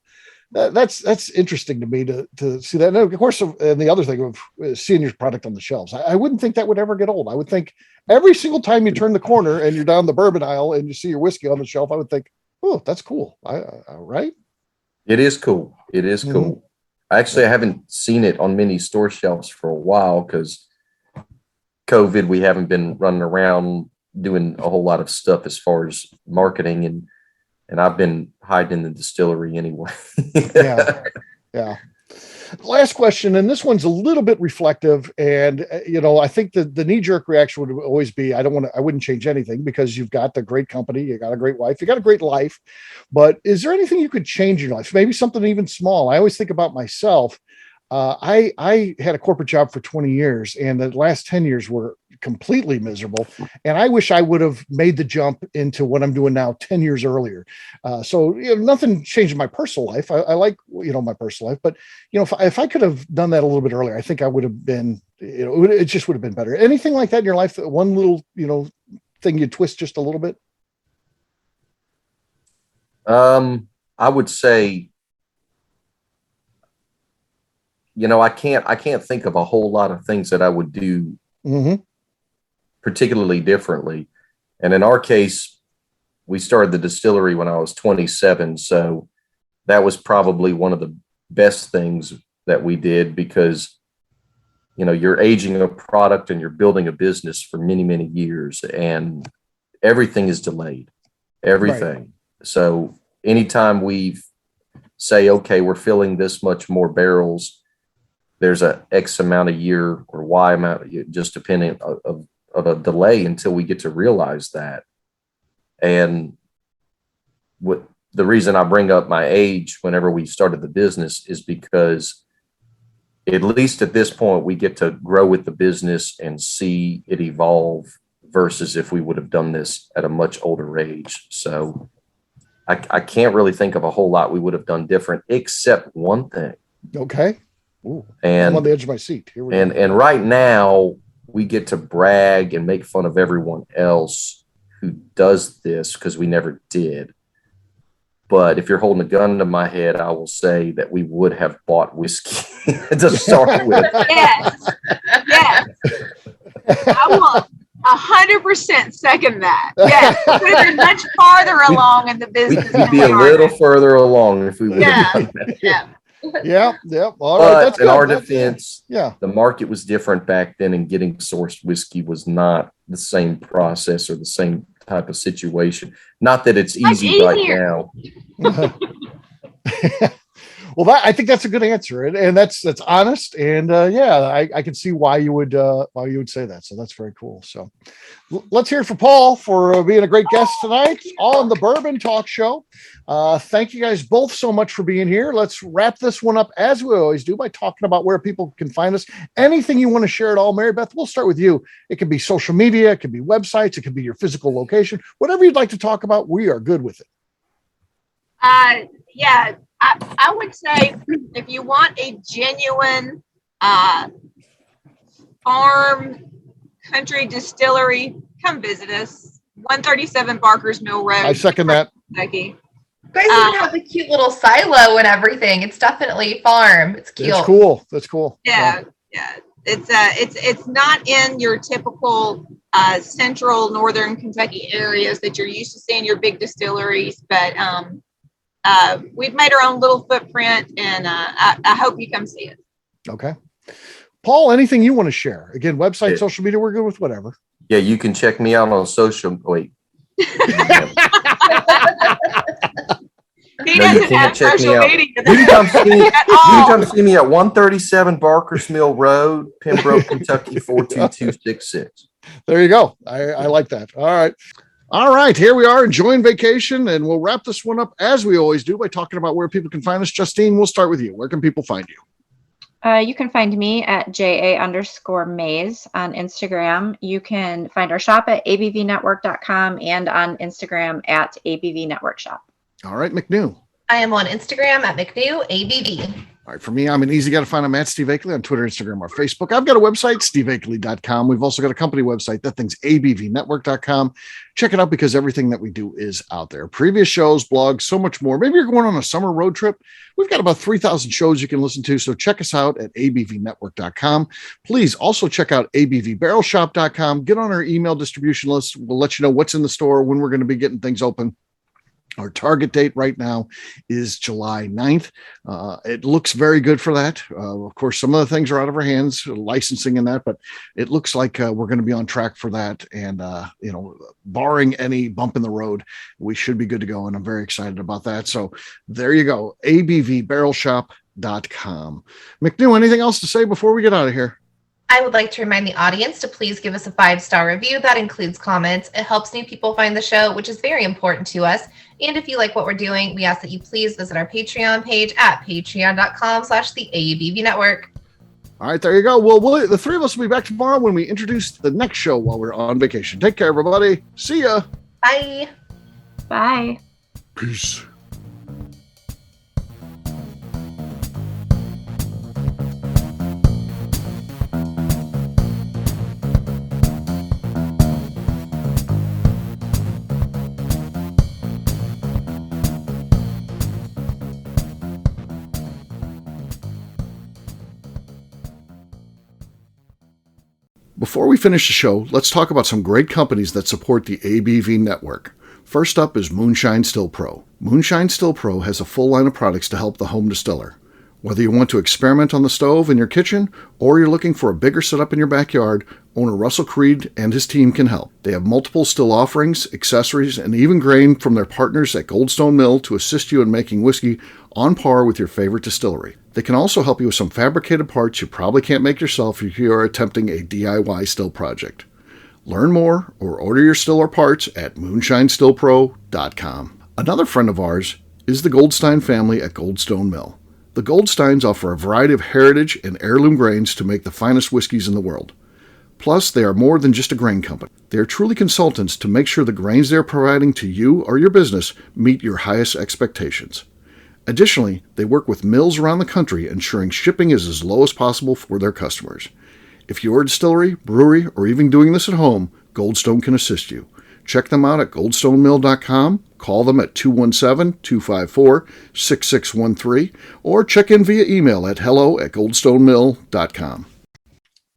that's interesting to me to see that. And of course, and the other thing of seeing your product on the shelves, I wouldn't think that would ever get old. I would think every single time you turn the corner and you're down the bourbon aisle and you see your whiskey on the shelf, I would think, oh, that's cool. Right? It is cool. It is cool. Mm-hmm. Actually, I haven't seen it on many store shelves for a while because COVID, we haven't been running around doing a whole lot of stuff as far as marketing, and I've been hiding in the distillery anyway. Yeah. Last question, and this one's a little bit reflective, and I think the knee-jerk reaction would always be, I wouldn't change anything because you've got a great company, you got a great wife, you got a great life. But is there anything you could change in your life? Maybe something even small. I always think about myself. I had a corporate job for 20 years, and the last 10 years were completely miserable. And I wish I would have made the jump into what I'm doing now 10 years earlier. So nothing changed in my personal life. I like, my personal life, but if I could have done that a little bit earlier, I think I would have been, it just would have been better. Anything like that in your life, one little, thing you twist just a little bit? I would say, I can't think of a whole lot of things that I would do particularly differently. And in our case, we started the distillery when I was 27. So that was probably one of the best things that we did because, you're aging a product and you're building a business for many, many years and everything is delayed, everything. Right. So anytime we say, okay, we're filling this much more barrels, there's a X amount a year or Y amount, just depending of a delay until we get to realize that. And what the reason I bring up my age whenever we started the business is because at least at this point, we get to grow with the business and see it evolve versus if we would have done this at a much older age. So I can't really think of a whole lot we would have done different except one thing. Okay. Ooh, and I'm on the edge of my seat. Here we go. And right now we get to brag and make fun of everyone else who does this because we never did. But if you're holding a gun to my head, I will say that we would have bought whiskey to start with. Yes. I will 100% second that. Yes. We would have been much farther along in the business. We'd be a little further along if we would have done that. Yeah. All right. That's in good. our defense, the market was different back then, and getting sourced whiskey was not the same process or the same type of situation. Not that it's easy right now. Well, I think that's a good answer, and that's honest, and I can see why you would say that. So that's very cool. So let's hear it for Paul for being a great guest tonight on the Bourbon Talk Show. Thank you guys both so much for being here. Let's wrap this one up as we always do by talking about where people can find us. Anything you want to share at all, Mary Beth? We'll start with you. It could be social media, it could be websites, it could be your physical location. Whatever you'd like to talk about, we are good with it. I would say if you want a genuine farm country distillery, come visit us. 137 Barker's Mill Road. I second that. Kentucky. You guys even have the cute little silo and everything. It's definitely farm. It's cute. It's cool. That's cool. Yeah. It's not in your typical central northern Kentucky areas that you're used to seeing your big distilleries, but we've made our own little footprint, and I hope you come see it. Okay. Paul, anything you want to share? Again, website, social media, we're good with whatever. Yeah, you can check me out on social. Wait. He doesn't have social media. You can come see me at 137 Barker's Mill Road, Pembroke, Kentucky, 42266. There you go. I like that. All right, here we are enjoying vacation, and we'll wrap this one up as we always do by talking about where people can find us. Justine, we'll start with you. Where can people find you? You can find me at JA_Mays on Instagram. You can find our shop at abvnetwork.com and on Instagram at ABV Network Shop. All right, McNew. I am on Instagram at McNew ABV. All right, for me, I'm an easy guy to find. I'm at Steve Akeley on Twitter, Instagram, or Facebook. I've got a website, steveakeley.com. We've also got a company website. That thing's abvnetwork.com. Check it out because everything that we do is out there. Previous shows, blogs, so much more. Maybe you're going on a summer road trip. We've got about 3,000 shows you can listen to, so check us out at abvnetwork.com. Please also check out abvbarrelshop.com. Get on our email distribution list. We'll let you know what's in the store, when we're going to be getting things open. Our target date right now is July 9th. It looks very good for that. Of course, some of the things are out of our hands, licensing and that, but it looks like we're going to be on track for that. And, barring any bump in the road, we should be good to go. And I'm very excited about that. So there you go, abvbarrelshop.com. McNew, anything else to say before we get out of here? I would like to remind the audience to please give us a 5-star review. That includes comments. It helps new people find the show, which is very important to us. And if you like what we're doing, we ask that you please visit our Patreon page at patreon.com/the Network. All right, there you go. Well, the three of us will be back tomorrow when we introduce the next show while we're on vacation. Take care, everybody. See ya. Bye. Bye. Peace. Before we finish the show, let's talk about some great companies that support the ABV network. First up is Moonshine Still Pro. Moonshine Still Pro has a full line of products to help the home distiller. Whether you want to experiment on the stove in your kitchen or you're looking for a bigger setup in your backyard, owner Russell Creed and his team can help. They have multiple still offerings, accessories, and even grain from their partners at Goldstone Mill to assist you in making whiskey on par with your favorite distillery. They can also help you with some fabricated parts you probably can't make yourself if you are attempting a DIY still project. Learn more or order your still or parts at moonshinestillpro.com. Another friend of ours is the Goldstein family at Goldstone Mill. The Goldsteins offer a variety of heritage and heirloom grains to make the finest whiskeys in the world. Plus, they are more than just a grain company. They are truly consultants to make sure the grains they are providing to you or your business meet your highest expectations. Additionally, they work with mills around the country, ensuring shipping is as low as possible for their customers. If you're a distillery, brewery, or even doing this at home, Goldstone can assist you. Check them out at goldstonemill.com, call them at 217-254-6613, or check in via email at hello@goldstonemill.com.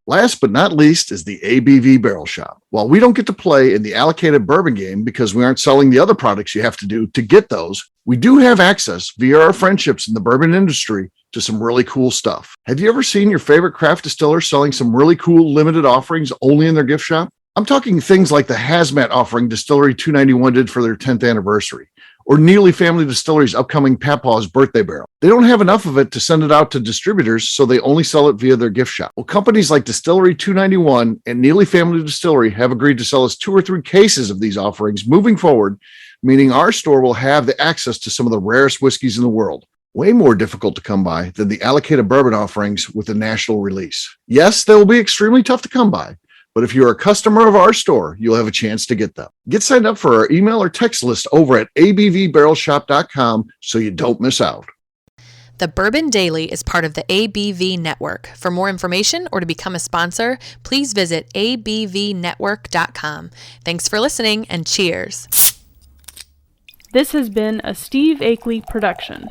Last but not least is the ABV Barrel Shop. While we don't get to play in the allocated bourbon game because we aren't selling the other products you have to do to get those, we do have access via our friendships in the bourbon industry to some really cool stuff. Have you ever seen your favorite craft distiller selling some really cool limited offerings only in their gift shop? I'm talking things like the Hazmat offering Distillery 291 did for their 10th anniversary, or Neely Family Distillery's upcoming Papaw's birthday barrel. They don't have enough of it to send it out to distributors, so they only sell it via their gift shop. Well, companies like Distillery 291 and Neely Family Distillery have agreed to sell us 2 or 3 cases of these offerings moving forward, meaning our store will have the access to some of the rarest whiskeys in the world. Way more difficult to come by than the allocated bourbon offerings with a national release. Yes, they will be extremely tough to come by, but if you're a customer of our store, you'll have a chance to get them. Get signed up for our email or text list over at abvbarrelshop.com so you don't miss out. The Bourbon Daily is part of the ABV Network. For more information or to become a sponsor, please visit abvnetwork.com. Thanks for listening and cheers. This has been a Steve Akeley production.